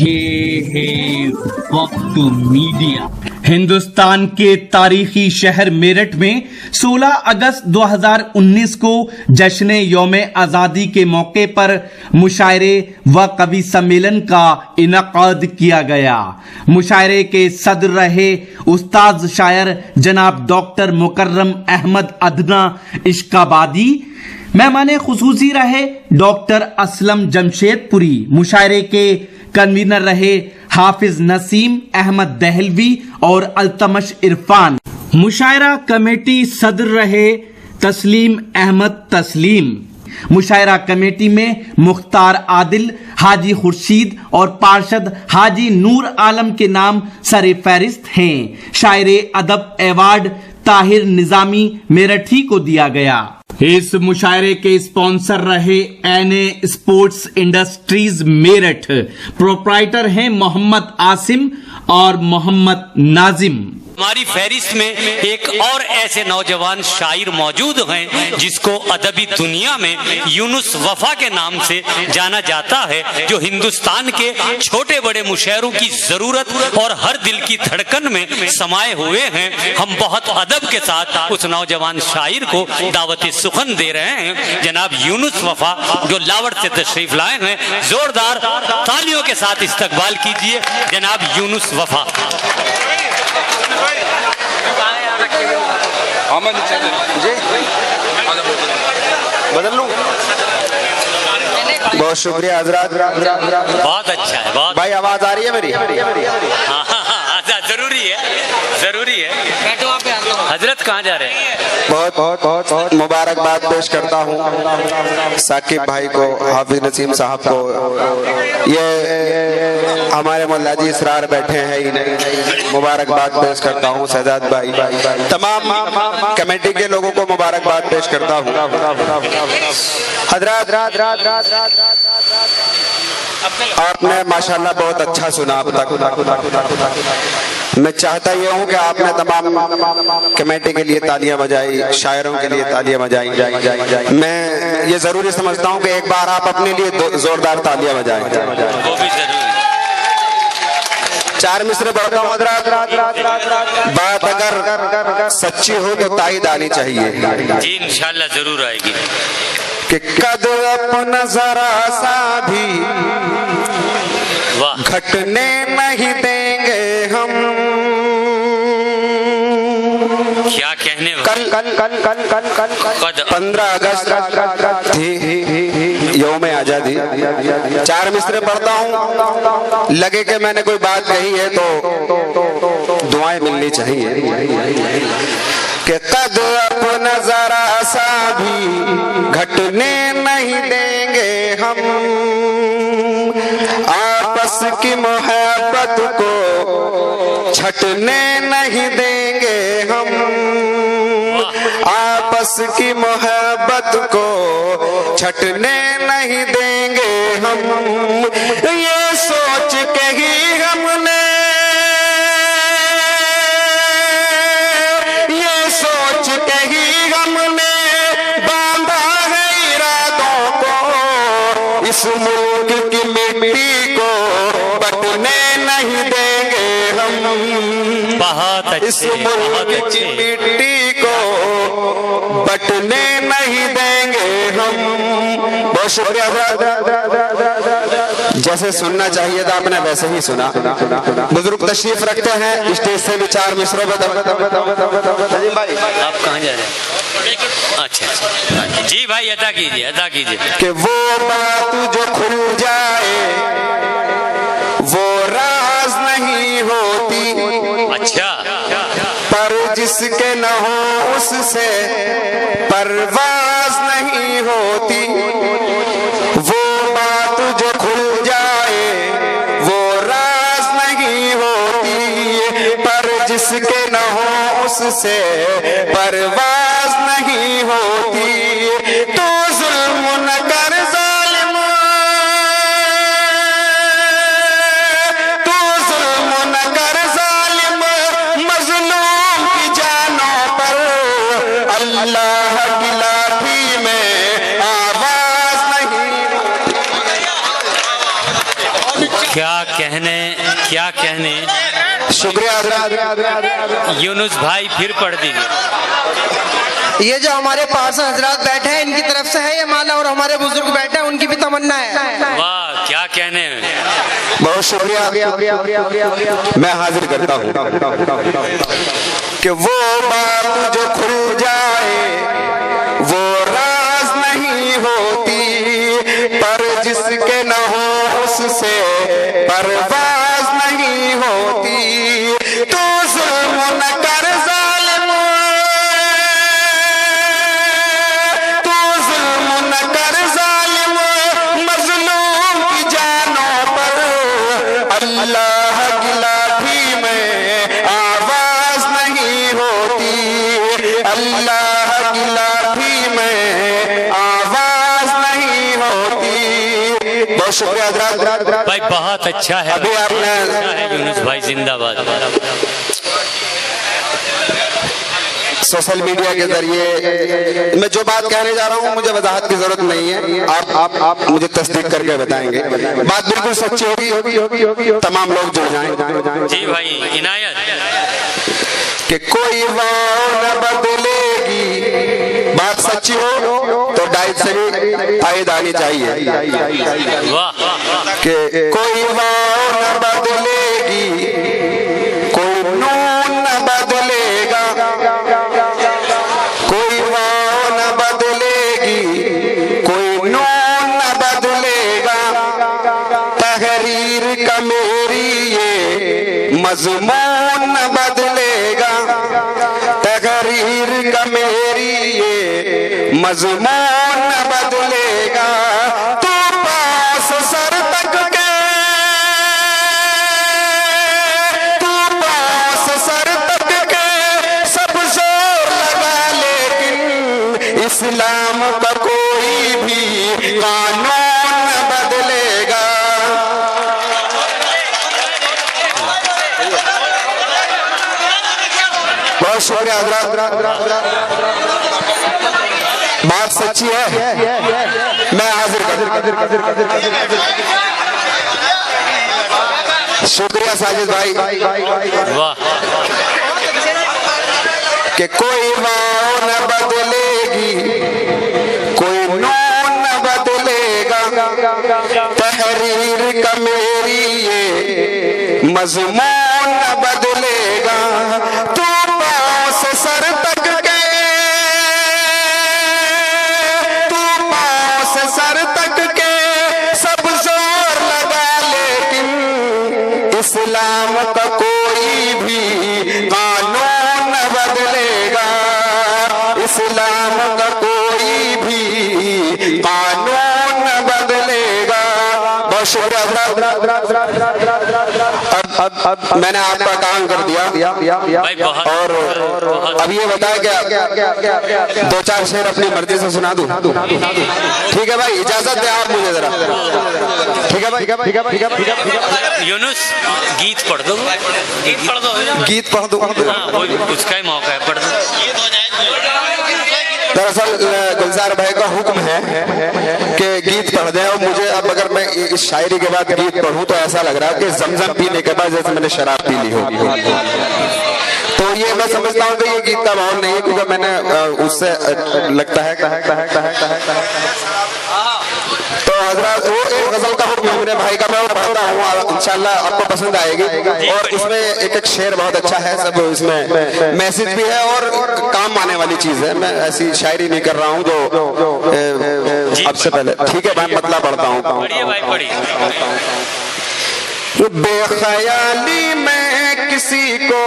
ये है वक्त मीडिया। हिंदुस्तान के तारीखी शहर मेरठ में 16 अगस्त 2019 को जश्न यौम आजादी के मौके पर मुशायरे व कवि सम्मेलन का इनकाद किया गया। मुशायरे के सदर रहे उस्ताद शायर जनाब डॉक्टर मुकर्रम अहमद अदना इश्काबादी। मेहमाने खुसूसी रहे डॉक्टर असलम जमशेदपुरी। मुशायरे के कन्वीनर रहे हाफिज नसीम अहमद दहलवी और अल्तमश इरफान। मुशायरा कमेटी सदर रहे तस्लीम अहमद तस्लीम। मुशायरा कमेटी में मुख्तार आदिल, हाजी खुर्शीद और पार्षद हाजी नूर आलम के नाम सरे फहरिस्त हैं। शायरे अदब अवार्ड ताहिर निजामी मेरठी को दिया गया। इस मुशायरे के स्पॉन्सर रहे N A sports industries Meerut. Proprietor हैं मोहम्मद आसिम और मोहम्मद नाजिम। हमारी फहरिस्त में एक और ऐसे नौजवान शायर मौजूद हैं जिसको अदबी दुनिया में यूनुस वफा के नाम से जाना जाता है, जो हिंदुस्तान के छोटे बड़े मुशायरों की जरूरत और हर दिल की धड़कन में समाये हुए हैं। हम बहुत अदब के साथ उस नौजवान शायर को दावत सुखन दे रहे हैं, जनाब यूनुस वफा, जो लावड़ से तशरीफ लाए हैं। जोरदार तालियों के साथ इस्तकबाल कीजिए जनाब यूनुस वफा। बदल लूं? बहुत शुक्रिया हजरात। बहुत अच्छा है। बहुत भाई आवाज आ रही है मेरी? हाँ, जरूरी है, जरूरी है। हजरत कहाँ जा रहे हैं? बहुत बहुत बहुत बहुत मुबारकबाद पेश करता हूँ साकिब भाई को, हाफिज नसीम साहब को। ये हमारे मुल्ला जी इसरार बैठे हैं ही नहीं। मुबारकबाद पेश करता हूँ शहजाद भाई, तमाम कमेटी के लोगों को मुबारकबाद पेश करता हूँ। हजरात आपने माशाल्लाह बहुत अच्छा सुना अब तक। मैं चाहता ये हूँ कि आपने तमाम कमेटी के लिए तालियां बजाई, शायरों के लिए तालियां बजाई। मैं ये जरूरी समझता हूँ कि एक बार आप अपने लिए जोरदार तालियां बजाएं। वो भी जरूरी। चार मिसरे बढ़ता हूँ हजरात। बात अगर सच्ची हो तो ताईद आनी चाहिए जी, इंशाल्लाह जरूर आएगी। कि कद अपना जरा सा भी घटने नहीं देंगे हम। क्या कहने कल 15 अगस्त थी यौम आजादी। चार मिसरे पढ़ता हूँ, लगे कि मैंने कोई बात कही है तो दुआएं मिलनी चाहिए। कि कद अपना जरा सा भी घटने नहीं देंगे हम। आपस की मोहब्बत को छटने नहीं देंगे हम। आपस की मोहब्बत को छटने नहीं देंगे हम। ये सोच के ही हमने, ये सोच के ही हमने बांधा है इरादों को। इस मुल्क की मिट्टी को बटने नहीं देंगे हम। बहुत अच्छे, इस मुल्क की मिट्टी को बटने नहीं देंगे हम। बहुत शुक्रिया। जैसे सुनना चाहिए था आपने वैसे ही सुना। बुजुर्ग तशरीफ रखते हैं स्टेज से भी चार मिसरों पर। भाई आप कहाँ जा रहे हैं? अच्छा जी भाई, अदा कीजिए, अदा कीजिए। कि वो बात जो खुल जाए वो राज नहीं होती। अच्छा। पर जिसके न हो उससे परवाज नहीं होती। वो बात जो खुल जाए वो राज नहीं होती। पर जिसके न हो उससे परवाज नहीं होती। तो जुल्म न कर जालिम, तो जुल्म न कर जालिम मजलूम की जानों पर। अल्लाह की लाठी में आवाज नहीं। क्या कहने। शुक्रिया हजरात। यूनुस भाई फिर पढ़ दीजिए। ये जो हमारे पार्षद हजरात बैठे हैं इनकी तरफ से है ये माला, और हमारे बुजुर्ग बैठे हैं उनकी भी तमन्ना है। वाह क्या कहने। बहुत शुक्रिया। मैं हाजिर करता हूँ कि वो बात जो खुल जाए वो राज नहीं होती, पर जिसके न हो उससे परवाज नहीं होती। तो जुल्म न कर जालिम, तो जुल्म न कर जालिम, मजलूम की जानों पर अल्लाह की लाठी में आवाज नहीं होती, अल्लाह की लाठी में आवाज नहीं होती। बहुत शुक्रिया हजरात। भाई बहुत अच्छा है। अभी आपने अच्छा है यूनुस भाई, जिंदाबाद। सोशल मीडिया के जरिए मैं जो बात कहने जा रहा हूँ मुझे वजाहत की जरूरत नहीं है, आप मुझे तस्दीक करके बताएंगे। बात बिल्कुल सच्ची होगी, तमाम लोग जुड़ जाएं। जी भाई इनायत। कि कोई वाव न बदलेगी, बात सच्ची हो तो डाइट से भी फायद आनी चाहिए। वाह कि कोई वाव न बदलेगी, कोई नून न बदलेगा, कोई वाव न बदलेगी, कोई नून न बदलेगा। तहरीर का मेरी ये मजमून न बदलेगा, तहरीर का मेरी ये मजमून न बदलेगा। तू पास सर तक के, तू पास सर तक के सब जोर लगा, लेकिन इस्लाम का कोई भी कानून न बदलेगा। बहुत शुक्रिया हजरात। बात सच्ची है, मैं हाजिर शुक्रिया साजिद भाई। वाह कि कोई वाव न बदलेगी, कोई नून न बदलेगा। तहरीर का मेरी ये मजमून न बदलेगा। तू पाँव से सर तक गए, तू पाँव से सर तक के सब जोर लगा, लेकिन इस्लाम का कोई भी कानून न बदलेगा, इस्लाम का कोई भी कानून न बदलेगा। बहुत शुक्रिया। अब मैंने आपका काम कर दिया भाई बहुत। और अब ये बताया क्या दो चार शेर अपनी मर्जी से सुना दूं? ठीक है भाई, इजाजत दे आप मुझे जरा। ठीक है भाई। यूनुस गीत पढ़ दो, गीत पढ़ दो, गीत पढ़ दूं? हाँ, उसका ही मौका है, पढ़ दो। दरअसल गुलजार भाई का हुक्म है कि गीत पढ़ दें, और मुझे अब अगर मैं इस शायरी के बाद गीत पढ़ूं तो ऐसा लग रहा है कि जमजम पीने के बाद जैसे मैंने शराब पी ली होगी। तो ये मैं समझता हूँ कि ये गीत का माहौल नहीं है, क्योंकि मैंने उससे लगता है तो हजरत वो एक गजल का हुक्म मेरे भाई का मैं वो पढ़ता हूँ, इंशाल्लाह आपको पसंद आएगी। और उसमें एक एक शेर बहुत अच्छा है, सब इसमें मैसेज भी है और काम आने वाली चीज है। मैं ऐसी शायरी नहीं कर रहा हूँ जो अब से पहले। ठीक है भाई, मतलब पढ़ता हूँ। पढ़िए भाई पढ़िए। बेख्याली में किसी को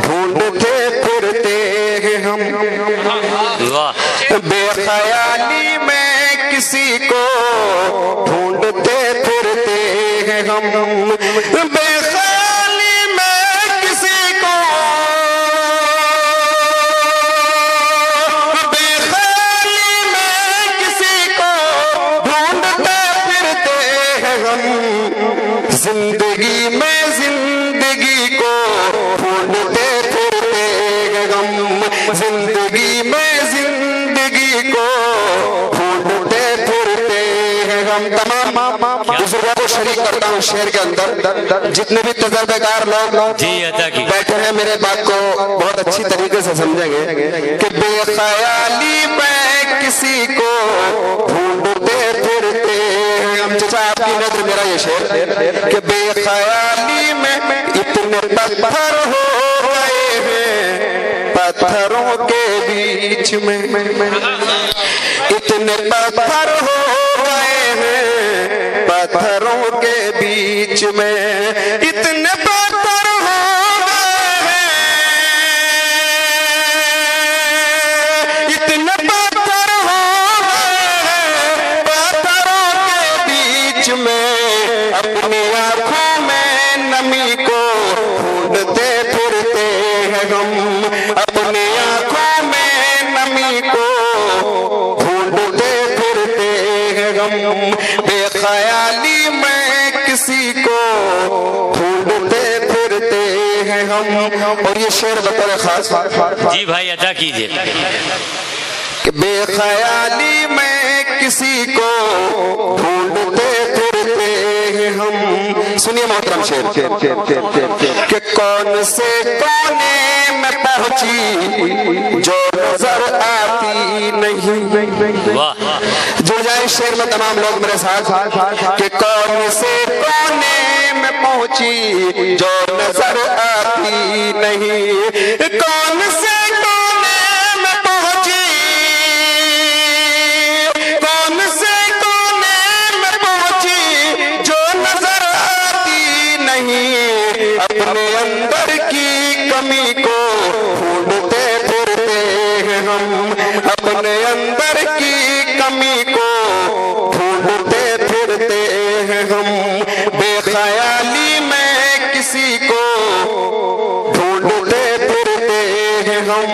ढूंढते फिरते हैं हम, वाह बेख्याली में किसी को ढूंढते फिरते हैं हम, बेख्याली में किसी को, बेख्याली में किसी को ढूंढते फिरते हैं हम। जिंदगी में जिंदगी को ढूंढते फिरते हैं हम, जिंदगी में जिंदगी को ढूंढते फिरते हैं हम। तमाम बुजुर्गों को शरीक करता हूँ शेर के अंदर। जितने भी तजर्बेकार लोग जी अदा की बैठे हैं मेरे बात को बहुत अच्छी तरीके से समझेंगे कि बेख्याली में किसी को ढूंढते फिरते हैं। हम चाचा आपकी नजर मेरा ये शेर कि बेख्याली में इतने पत्थर हो गए हैं पत्थरों के बीच में, इतने पत्थर हो गए हैं पत्थरों के बीच में, इतने पत्थर हो गए हैं, इतने पत्थर हो गए हैं पत्थरों के बीच में। अपनी आंखों में नमी को ढूंढते फिरते हैं हम, अपनी आंखों में नमी को ढूंढते फिरते हैं हम। बेख्याली में किसी को ढूंढते फिरते हैं हम। और ये शेर बतौर खास जी भाई अदा कीजिए कि बेख्याली में किसी को ढूंढते फिरते हैं हम। सुनिए मोहतरम शेर कि कौन से कोने में पहुंची जो नजर आती नहीं। वाह जुड़ जाए शेर में तमाम लोग मेरे साथ कि कौन से कोने में पहुंची जो नजर आती नहीं, कौन से कोने में पहुंची, कौन से कोने में पहुंची जो नजर आती नहीं। अपने अंदर की कमी को ढूंढते फिरते हैं हम, अपने अंदर की कमी को ढूंढते फिरते हैं हम। बेख्याली में किसी को ढूंढते फिरते हैं हम।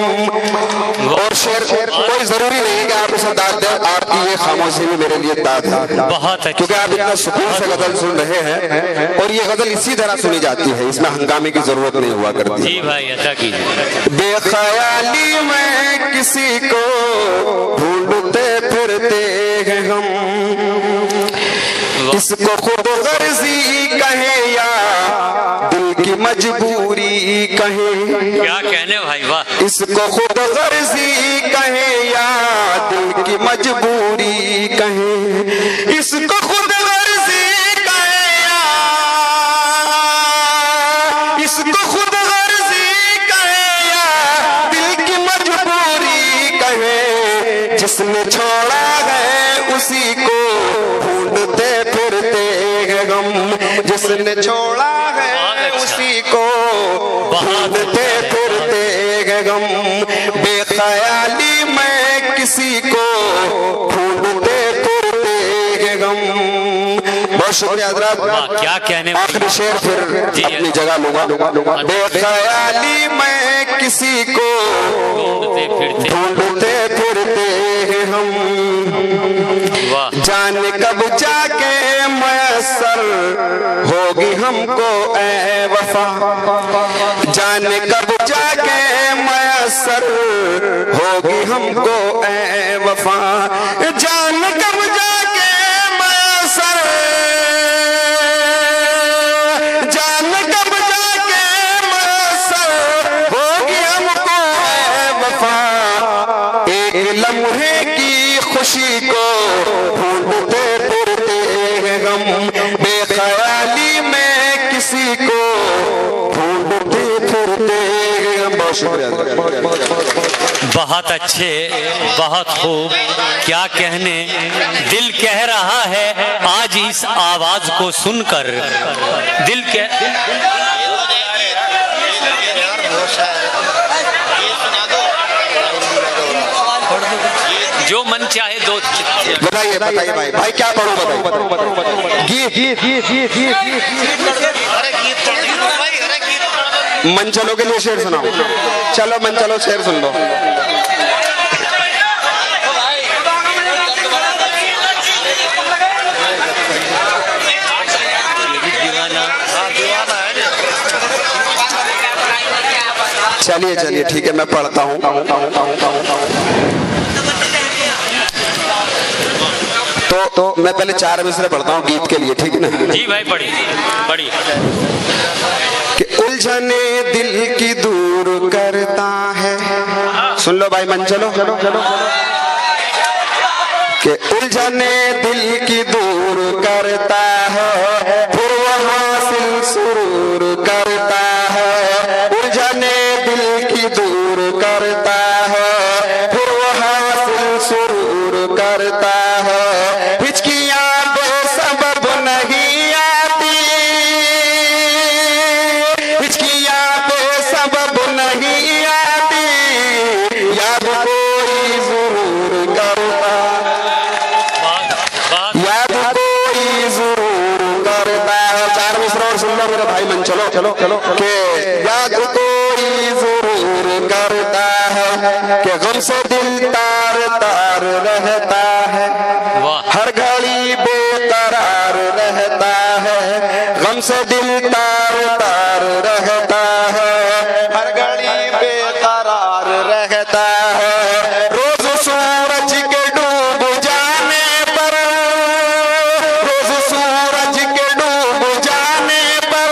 और शेर कोई जरूरी नहीं कि आप उसे दाद दें, आपकी ये खामोशी भी मेरे लिए दाद है, बहुत अच्छी क्योंकि आप इतना सुकून से गजल सुन रहे हैं और ये गजल इसी तरह सुनी जाती है, इसमें हंगामे की जरूरत नहीं हुआ करती। जी भाई अदा कीजिए बेख्याली में किसी को ढूंढते फिरते हैं हम, इसको खुद गर्जी कहे या दिल की मजबूरी कहे। क्या कहने भाई वाह इसको खुद गर्जी कहे या दिल की मजबूरी कहे, इसको खुद गर्जी कहे या इसको खुद गर्जी कहे या दिल की मजबूरी कहे। जिसने छोड़ा है उसी को ढूंढते फिरते हैं हम, जिसने छोड़ा है उसी को ढूंढते फिरते हैं हम। बेख्याली में किसी को ढूंढते फिरते हैं हम। बहुत शुक्रिया हज़रात। वाह क्या कहने आखिरी शेर फिर अपनी जगह लूंगा। बेख्याली में किसी को ढूंढते फिरते हैं हम, जाने कब जाके मयसर होगी हमको ए वफा, जाने कब जाके मयसर होगी हमको ए वफा, जाने कब जाके मयसर, जाने कब जाके मयसर होगी हमको ए वफा। एक लम्हे की खुशी को ढूंढते फिरते हैं हम, बेख्याली में किसी को ढूंढते फिरते हैं हम। बहुत शुक्रिया। बहुत अच्छे बहुत खूब क्या कहने, दिल कह रहा है आज इस आवाज को सुनकर, दिल कह जो मन चाहे दो। बताइए बताइए भाई भाई क्या पढ़ो बताइए। मंचलों के लिए शेर सुनाओ। चलो मंचलो शेर सुन लो। चलिए चलिए ठीक है मैं पढ़ता हूँ। तो मैं पहले 4 मिसरे पढ़ता हूँ गीत के लिए, ठीक है ना? जी भाई, पढ़ी पढ़ी। कि उलझने दिल की दूर करता है, सुन लो भाई मन, चलो चलो चलो, कि उलझने दिल की दूर करता है, फिर वो हासिल सुरूर करता है। उलझने दिल की दूर करता है, फिर वो हासिल सुरूर करता है। हिचकियां बेसबब नहीं आती, हिचकियां बेसबब नहीं आती, याद कोई जरूर करता, याद कोई जरूर करता है। 4 मिसरे और सुन लो मेरे भाई मन, चलो चलो चलो, के याद कोई जरूर करता है, कि गम से दिल तार तार रहता है, हर घड़ी बेकरार रहता है। गम से दिल तार तार रहता है, हर घड़ी बेकरार रहता है। रोज सूरज के डूब जाने पर, रोज सूरज के डूब जाने पर,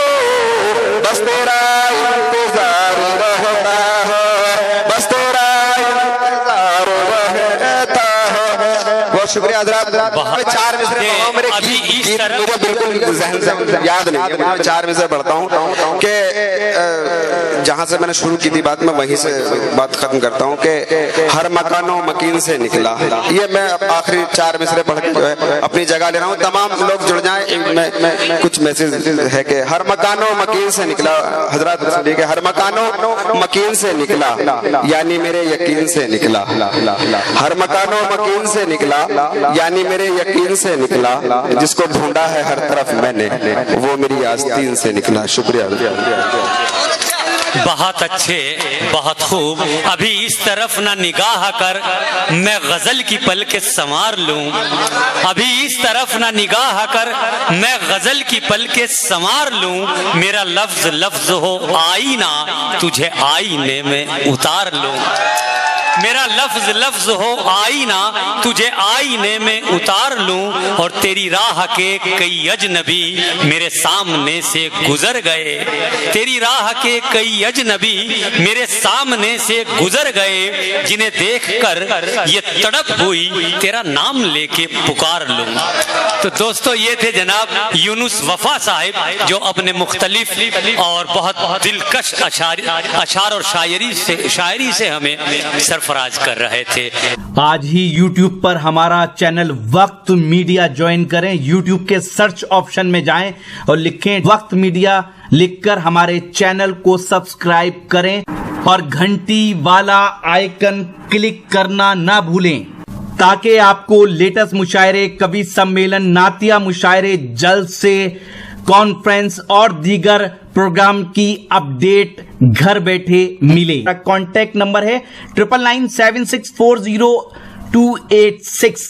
बस तेरा इंतजार रहता है, बस तेरा इंतजार रहता है। बहुत शुक्रिया हजरात। 4 मिसरे पढ़ाओ मेरे अभी गीत, इस गीत तरह- मुझे बिल्कुल जहन से याद नहीं है, मैं 4 मिसरे पढ़ता हूँ कि जहाँ से मैंने शुरू की थी बात, मैं वहीं से बात खत्म करता हूँ कि हर मकानो मकीन से निकला। ये मैं आखिरी 4 मिसरे पढ़ के जो है अपनी जगह ले रहा हूँ, तमाम लोग जुड़ जाएं। मैं कुछ मैसेज है कि हर मकानो मकीन से निकला, हजरत सुनिए कि हर मकानो मकीन से निकला, यानी मेरे यकीन से निकला। हर मकानो मकीन से निकला, यानी मेरे यकीन से निकला। जिसको ढूंढा है हर तरफ मैंने, वो मेरी आस्तीन से निकला। शुक्रिया। बहुत अच्छे, बहुत खूब। अभी इस तरफ ना निगाह कर, मैं गजल की पलके संवार लूं। अभी इस तरफ ना निगाह कर, मैं गजल की पलके संवार लूं। मेरा लफ्ज लफ्ज हो आईना, तुझे आईने में उतार लूं। मेरा लफ्ज लफ्ज हो आईना, तुझे आईने में उतार लूं। और तेरी राह के कई अजनबी मेरे सामने से गुजर गए, तेरी राह के कई अजनबी मेरे सामने से गुजर गए। जिन्हें देखकर ये तड़प हुई, तेरा नाम लेके पुकार लूं। तो दोस्तों, ये थे जनाब यूनुस वफा साहिब, जो अपने मुख्तलिफ और बहुत दिलकश अशार और शायरी से हमें सरफराज कर रहे थे। आज ही YouTube पर हमारा चैनल वक्त मीडिया ज्वाइन करें। YouTube के सर्च ऑप्शन में जाएं और लिखें वक्त मीडिया, लिखकर हमारे चैनल को सब्सक्राइब करें और घंटी वाला आइकन क्लिक करना ना भूलें, ताकि आपको लेटेस्ट मुशायरे, कवि सम्मेलन, नातिया मुशायरे, जलसे, कॉन्फ्रेंस और दीगर प्रोग्राम की अपडेट घर बैठे मिले। कांटेक्ट नंबर है 9997640286।